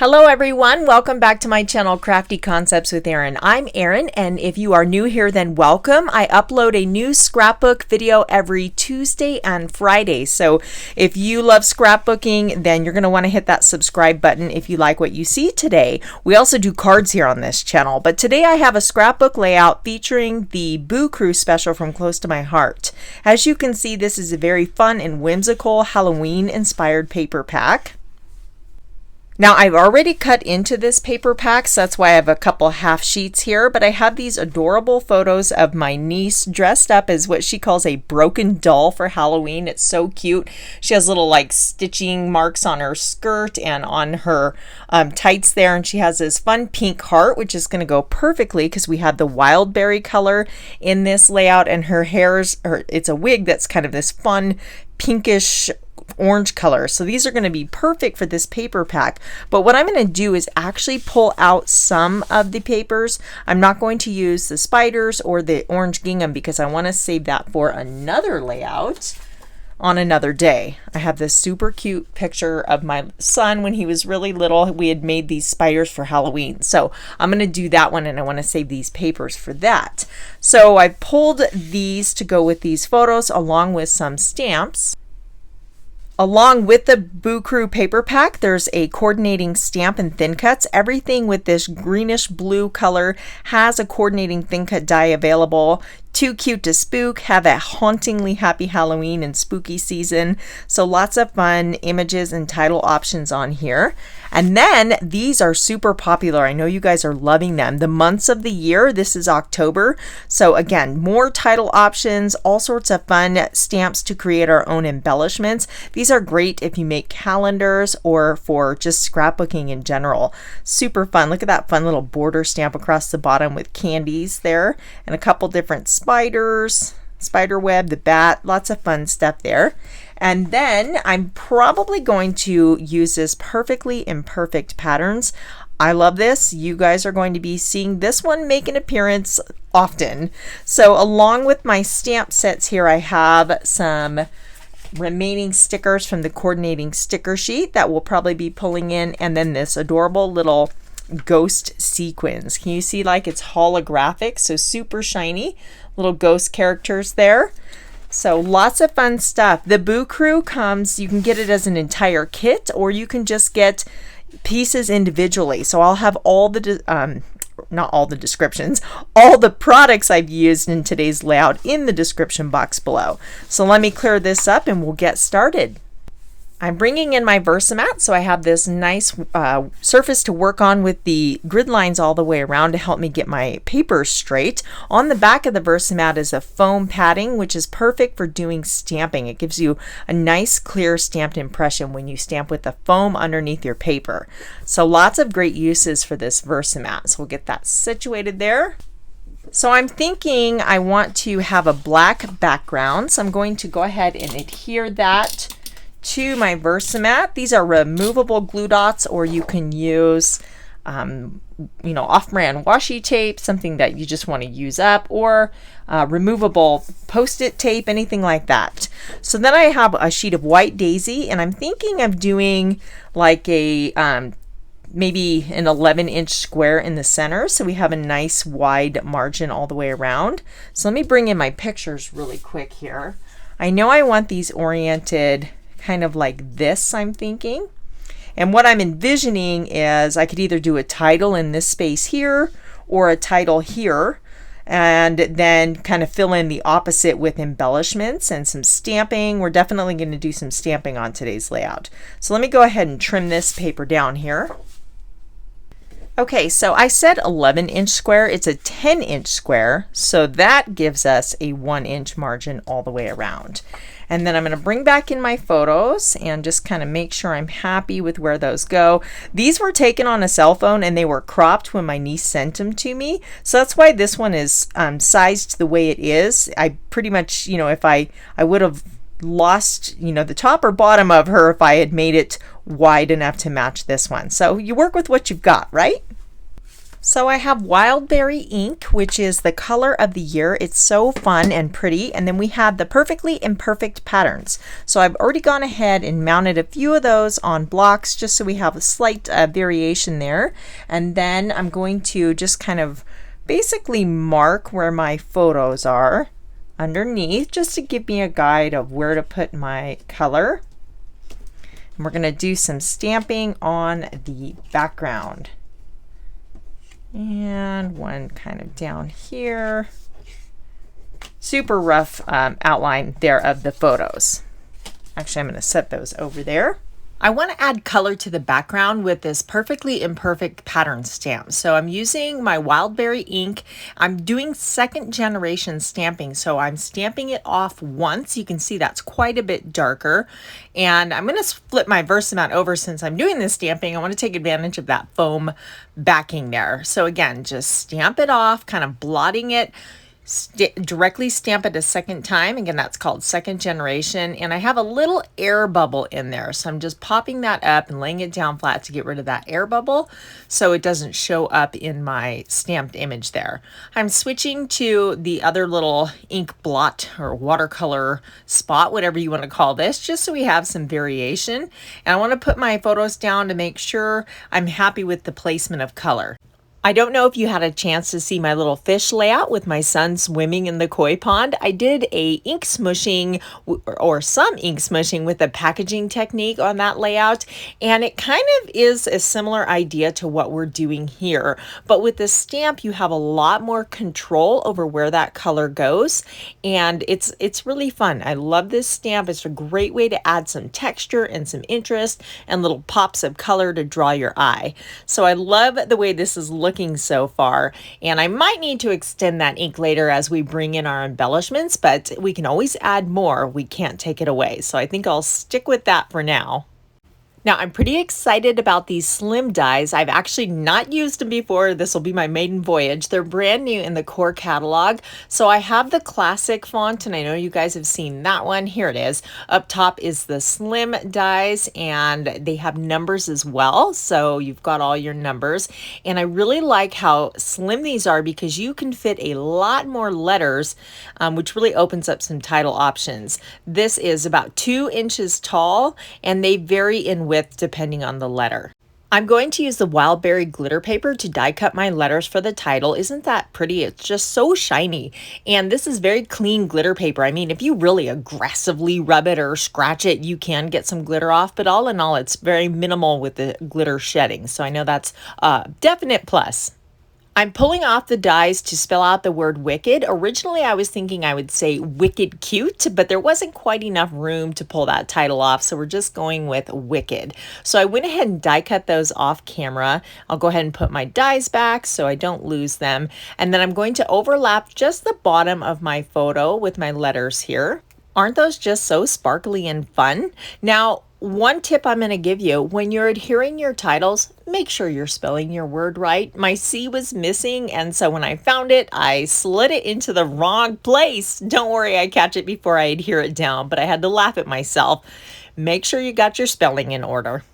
Hello everyone, welcome back to my channel Crafty Concepts with Erin. I'm Erin, and if you are new here, then welcome. I upload a new scrapbook video every Tuesday and Friday. So if you love scrapbooking, then you're going to want to hit that subscribe button if you like what you see today. We also do cards here on this channel, but today I have a scrapbook layout featuring the Boo Crew special from Close to My Heart. As you can see, this is a very fun and whimsical Halloween inspired paper pack. Now I've already cut into this paper pack, so that's why I have a couple half sheets here, but I have these adorable photos of my niece dressed up as what she calls a broken doll for Halloween. It's so cute. She has little like stitching marks on her skirt and on her tights there, and she has this fun pink heart, which is going to go perfectly because we have the wild berry color in this layout, and her hair's, it's a wig that's kind of this fun pinkish orange color. So these are going to be perfect for this paper pack. But what I'm going to do is actually pull out some of the papers. I'm not going to use the spiders or the orange gingham because I want to save that for another layout on another day. I have this super cute picture of my son when he was really little. We had made these spiders for Halloween. So I'm going to do that one, and I want to save these papers for that. So I pulled these to go with these photos along with some stamps. Along with the Boo Crew paper pack, there's a coordinating stamp and thin cuts. Everything with this greenish blue color has a coordinating thin cut die available. Too cute to spook, have a hauntingly happy Halloween and spooky season. So lots of fun images and title options on here. And then these are super popular. I know you guys are loving them. The months of the year, this is October. So again, more title options, all sorts of fun stamps to create our own embellishments. These are great if you make calendars or for just scrapbooking in general. Super fun. Look at that fun little border stamp across the bottom with candies there and a couple different spiders, spider web, the bat, lots of fun stuff there. And then I'm probably going to use this Perfectly Imperfect patterns. I love this. You guys are going to be seeing this one make an appearance often. So along with my stamp sets here, I have some remaining stickers from the coordinating sticker sheet that we'll probably be pulling in, and then this adorable little ghost sequins. Can you see like it's holographic, so super shiny little ghost characters there. So lots of fun stuff. The Boo Crew comes, you can get it as an entire kit, or you can just get pieces individually. So I'll have all the not all the descriptions, all the products I've used in today's layout in the description box below. So let me clear this up and we'll get started. I'm bringing in my VersaMat, so I have this nice surface to work on with the grid lines all the way around to help me get my paper straight. On the back of the VersaMat is a foam padding, which is perfect for doing stamping. It gives you a nice clear stamped impression when you stamp with the foam underneath your paper. So lots of great uses for this VersaMat. So we'll get that situated there. So I'm thinking I want to have a black background, so I'm going to go ahead and adhere that to my VersaMat. These are removable glue dots, or you can use off-brand washi tape, something that you just want to use up, or removable post-it tape, anything like that. So then I have a sheet of white daisy, and I'm thinking of doing like a maybe an 11-inch square in the center, so we have a nice wide margin all the way around. So let me bring in my pictures really quick here. I know I want these oriented kind of like this, I'm thinking. And what I'm envisioning is I could either do a title in this space here or a title here, and then kind of fill in the opposite with embellishments and some stamping. We're definitely going to do some stamping on today's layout. So let me go ahead and trim this paper down here. Okay, so I said 11-inch square. It's a 10-inch square, so that gives us a 1-inch margin all the way around. And then I'm going to bring back in my photos and just kind of make sure I'm happy with where those go. These were taken on a cell phone and they were cropped when my niece sent them to me. So that's why this one is sized the way it is. I pretty much, if I would have lost, the top or bottom of her if I had made it wide enough to match this one. So you work with what you've got, right? So I have Wildberry ink, which is the color of the year. It's so fun and pretty. And then we have the Perfectly Imperfect patterns. So I've already gone ahead and mounted a few of those on blocks just so we have a slight variation there. And then I'm going to just kind of basically mark where my photos are underneath just to give me a guide of where to put my color. And we're going to do some stamping on the background. And one kind of down here. Super rough outline there of the photos. Actually, I'm going to set those over there. I want to add color to the background with this Perfectly Imperfect pattern stamp. So I'm using my Wildberry ink. I'm doing second generation stamping. So I'm stamping it off once. You can see that's quite a bit darker. And I'm going to flip my VersaMat over since I'm doing this stamping. I want to take advantage of that foam backing there. So again, just stamp it off, kind of blotting it. Directly stamp it a second time. Again, that's called second generation. And I have a little air bubble in there. So I'm just popping that up and laying it down flat to get rid of that air bubble so it doesn't show up in my stamped image there. I'm switching to the other little ink blot or watercolor spot, whatever you want to call this, just so we have some variation. And I want to put my photos down to make sure I'm happy with the placement of color. I don't know if you had a chance to see my little fish layout with my son swimming in the koi pond. I did a ink smushing or some ink smushing with the packaging technique on that layout, and it kind of is a similar idea to what we're doing here. But with the stamp, you have a lot more control over where that color goes, and it's really fun. I love this stamp. It's a great way to add some texture and some interest and little pops of color to draw your eye. So I love the way this is looking so far, and I might need to extend that ink later as we bring in our embellishments, but we can always add more. We can't take it away. So I think I'll stick with that for now. Now, I'm pretty excited about these slim dies. I've actually not used them before. This will be my maiden voyage. They're brand new in the core catalog. So I have the classic font, and I know you guys have seen that one. Here it is. Up top is the slim dies, and they have numbers as well. So you've got all your numbers. And I really like how slim these are because you can fit a lot more letters, which really opens up some title options. This is about 2 inches tall, and they vary in width depending on the letter. I'm going to use the Wildberry glitter paper to die cut my letters for the title. Isn't that pretty? It's just so shiny. And this is very clean glitter paper. I mean, if you really aggressively rub it or scratch it, you can get some glitter off, but all in all, it's very minimal with the glitter shedding. So I know that's a definite plus. I'm pulling off the dies to spell out the word wicked. Originally, I was thinking I would say wicked cute, but there wasn't quite enough room to pull that title off, so we're just going with wicked. So I went ahead and die cut those off camera. I'll go ahead and put my dies back so I don't lose them. And then I'm going to overlap just the bottom of my photo with my letters here. Aren't those just so sparkly and fun? Now, one tip I'm going to give you, when you're adhering your titles, make sure you're spelling your word right. My C was missing, and so when I found it, I slid it into the wrong place. Don't worry, I catch it before I adhere it down, but I had to laugh at myself. Make sure you got your spelling in order.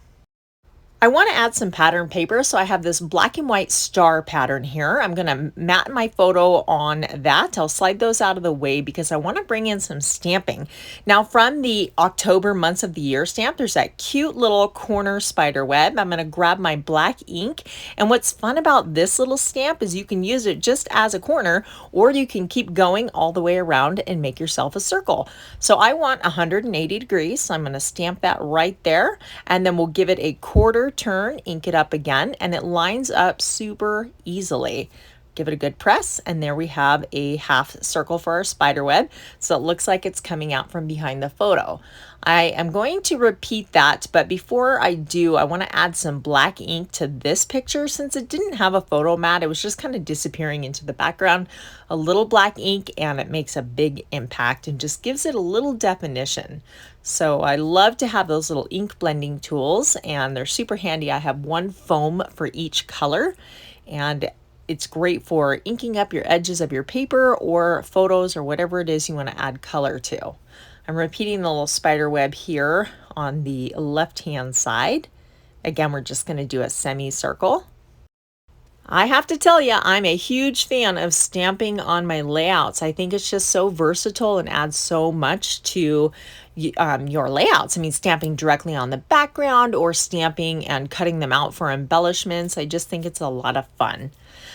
I want to add some pattern paper, so I have this black and white star pattern here. I'm going to mat my photo on that. I'll slide those out of the way because I want to bring in some stamping. Now, from the October months of the year stamp, there's that cute little corner spider web. I'm going to grab my black ink, and what's fun about this little stamp is you can use it just as a corner, or you can keep going all the way around and make yourself a circle. So I want 180 degrees, so I'm going to stamp that right there, and then we'll give it a quarter turn, ink it up again, and it lines up super easily. Give it a good press, and there we have a half circle for our spider web. So it looks like it's coming out from behind the photo. I am going to repeat that, but before I do, I want to add some black ink to this picture since it didn't have a photo mat. It was just kind of disappearing into the background. A little black ink, and it makes a big impact and just gives it a little definition. So I love to have those little ink blending tools, and they're super handy. I have one foam for each color, and it's great for inking up your edges of your paper or photos or whatever it is you want to add color to. I'm repeating the little spider web here on the left-hand side. Again, we're just going to do a semicircle. I have to tell you, I'm a huge fan of stamping on my layouts. I think it's just so versatile and adds so much to your layouts. I mean, stamping directly on the background or stamping and cutting them out for embellishments. I just think it's a lot of fun.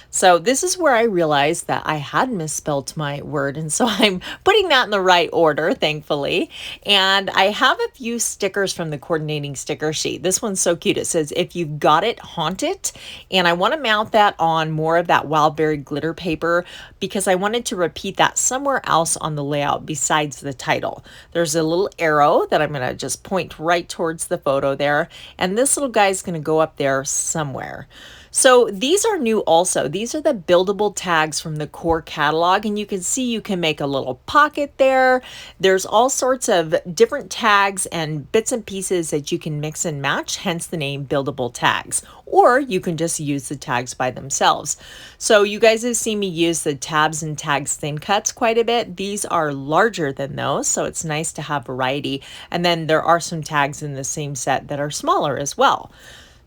So this is where I realized that I had misspelled my word, and so I'm putting that in the right order, thankfully. And I have a few stickers from the coordinating sticker sheet. This one's so cute. It says, "If you've got it, haunt it." And I want to mount that on more of that wild berry glitter paper because I wanted to repeat that somewhere else on the layout besides the title. There's a little arrow that I'm going to just point right towards the photo there, and this little guy is going to go up there somewhere. So these are new also. These are the buildable tags from the core catalog, and you can see you can make a little pocket there. There's all sorts of different tags and bits and pieces that you can mix and match, hence the name buildable tags. Or you can just use the tags by themselves. So you guys have seen me use the tabs and tags thin cuts quite a bit. These are larger than those, so it's nice to have variety. And then there are some tags in the same set that are smaller as well.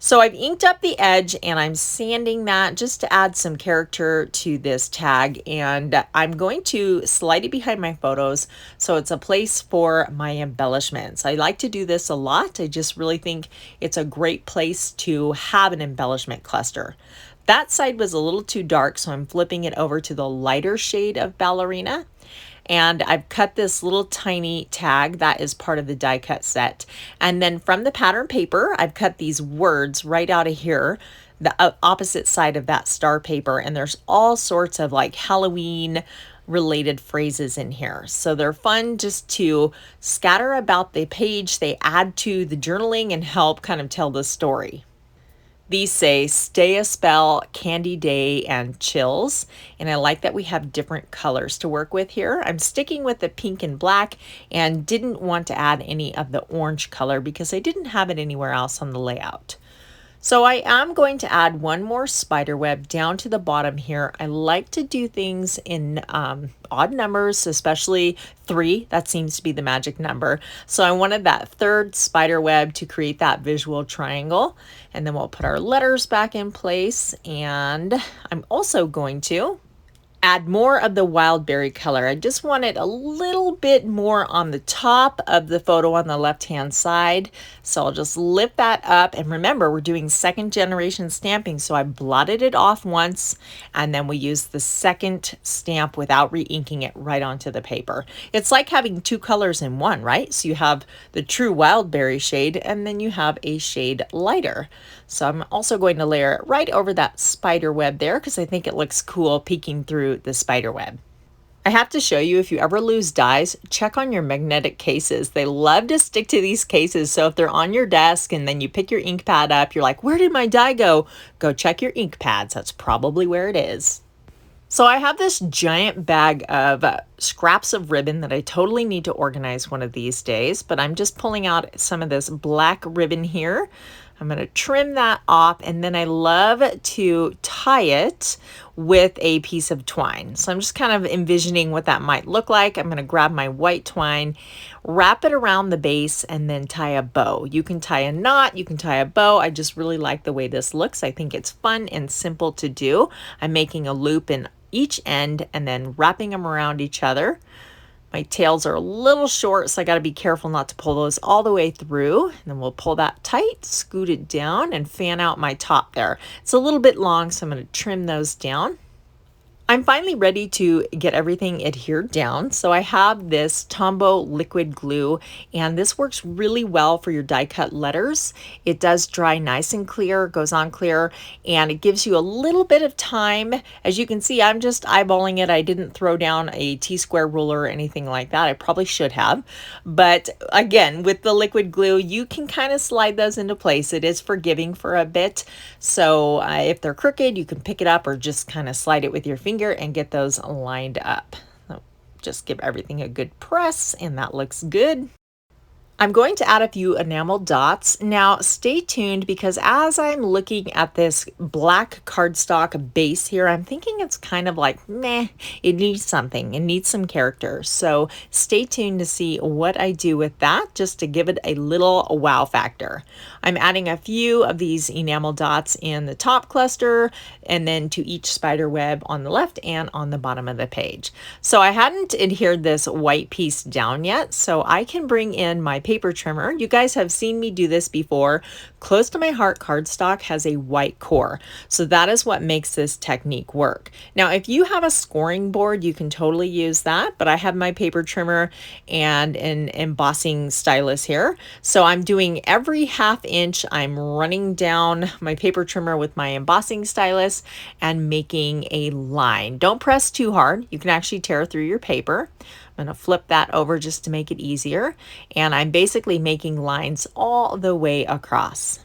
So I've inked up the edge and I'm sanding that just to add some character to this tag, and I'm going to slide it behind my photos so it's a place for my embellishments. I like to do this a lot. I just really think it's a great place to have an embellishment cluster. That side was a little too dark, so I'm flipping it over to the lighter shade of Ballerina. And I've cut this little tiny tag that is part of the die cut set. And then from the pattern paper, I've cut these words right out of here, the opposite side of that star paper. And there's all sorts of like Halloween related phrases in here. So they're fun just to scatter about the page. They add to the journaling and help kind of tell the story. These say "Stay a Spell," "Candy Day," and "Chills." And I like that we have different colors to work with here. I'm sticking with the pink and black and didn't want to add any of the orange color because I didn't have it anywhere else on the layout. So I am going to add one more spider web down to the bottom here. I like to do things in odd numbers, especially 3. That seems to be the magic number. So I wanted that third spider web to create that visual triangle. And then we'll put our letters back in place. And I'm also going to add more of the wild berry color. I just want it a little bit more on the top of the photo on the left hand side. So I'll just lift that up, and remember we're doing second generation stamping, so I blotted it off once and then we use the second stamp without re-inking it right onto the paper. It's like having 2 colors in one, right? So you have the true wild berry shade and then you have a shade lighter. So I'm also going to layer it right over that spider web there because I think it looks cool peeking through the spider web. I have to show you, if you ever lose dies, check on your magnetic cases. They love to stick to these cases. So if they're on your desk and then you pick your ink pad up, you're like, where did my die go? Go check your ink pads. That's probably where it is. So I have this giant bag of scraps of ribbon that I totally need to organize one of these days, but I'm just pulling out some of this black ribbon here. I'm going to trim that off, and then I love to tie it with a piece of twine. So I'm just kind of envisioning what that might look like. I'm going to grab my white twine, wrap it around the base, and then tie a bow. You can tie a knot, you can tie a bow. I just really like the way this looks. I think it's fun and simple to do. I'm making a loop in each end and then wrapping them around each other. My tails are a little short, so I got to be careful not to pull those all the way through. And then we'll pull that tight, scoot it down, and fan out my top there. It's a little bit long, so I'm going to trim those down. I'm finally ready to get everything adhered down. So I have this Tombow liquid glue, and this works really well for your die cut letters. It does dry nice and clear, goes on clear, and it gives you a little bit of time. As you can see, I'm just eyeballing it. I didn't throw down a T-square ruler or anything like that. I probably should have. But again, with the liquid glue, you can kind of slide those into place. It is forgiving for a bit. So if they're crooked, you can pick it up or just kind of slide it with your finger and get those lined up. So just give everything a good press, and that looks good. I'm going to add a few enamel dots. Now stay tuned, because as I'm looking at this black cardstock base here, I'm thinking it's kind of like, meh, it needs something, it needs some character. So stay tuned to see what I do with that, just to give it a little wow factor. I'm adding a few of these enamel dots in the top cluster, and then to each spider web on the left and on the bottom of the page. So I hadn't adhered this white piece down yet, so I can bring in my paper trimmer. You guys have seen me do this before. Close to my heart cardstock has a white core, so that is what makes this technique work. Now if you have a scoring board, you can totally use that, but I have my paper trimmer and an embossing stylus here. So I'm doing every half inch, I'm running down my paper trimmer with my embossing stylus and making a line. Don't press too hard, you can actually tear through your paper. I'm going to flip that over just to make it easier, and I'm basically making lines all the way across.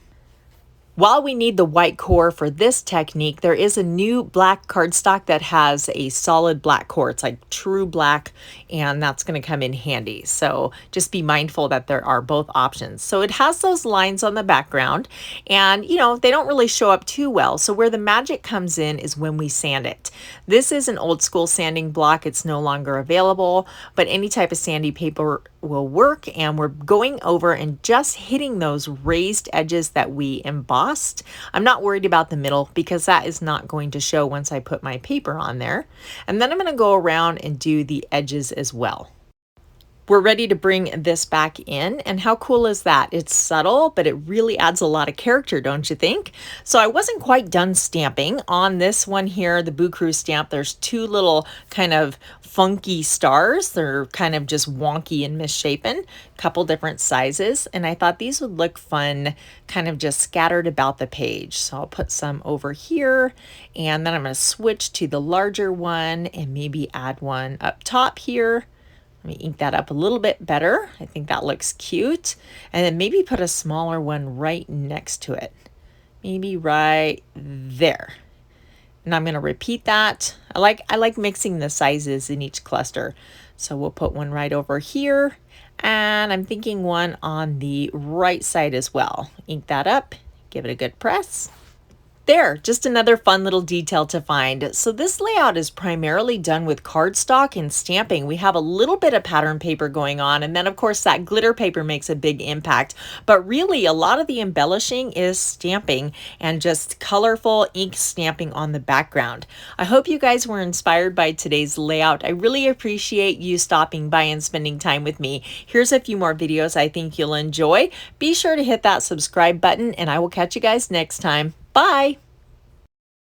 While we need the white core for this technique, there is a new black cardstock that has a solid black core. It's like true black, and that's going to come in handy. So just be mindful that there are both options. So it has those lines on the background, and you know, they don't really show up too well. So where the magic comes in is when we sand it. This is an old school sanding block. It's no longer available, but any type of sandy paper will work, and we're going over and just hitting those raised edges that we embossed. I'm not worried about the middle, because that is not going to show once I put my paper on there. And then I'm going to go around and do the edges as well. We're ready to bring this back in, and how cool is that? It's subtle, but it really adds a lot of character, don't you think? So I wasn't quite done stamping. On this one here, the Boo Crew stamp, there's two little kind of funky stars. They're kind of just wonky and misshapen, couple different sizes, and I thought these would look fun kind of just scattered about the page. So I'll put some over here, and then I'm going to switch to the larger one and maybe add one up top here. Let me ink that up a little bit better. I think that looks cute. And then maybe put a smaller one right next to it. Maybe right there. And I'm going to repeat that. I like mixing the sizes in each cluster. So we'll put one right over here. And I'm thinking one on the right side as well. Ink that up. Give it a good press. There, just another fun little detail to find. So this layout is primarily done with cardstock and stamping. We have a little bit of pattern paper going on, and then of course that glitter paper makes a big impact. But really a lot of the embellishing is stamping and just colorful ink stamping on the background. I hope you guys were inspired by today's layout. I really appreciate you stopping by and spending time with me. Here's a few more videos I think you'll enjoy. Be sure to hit that subscribe button, and I will catch you guys next time. Bye!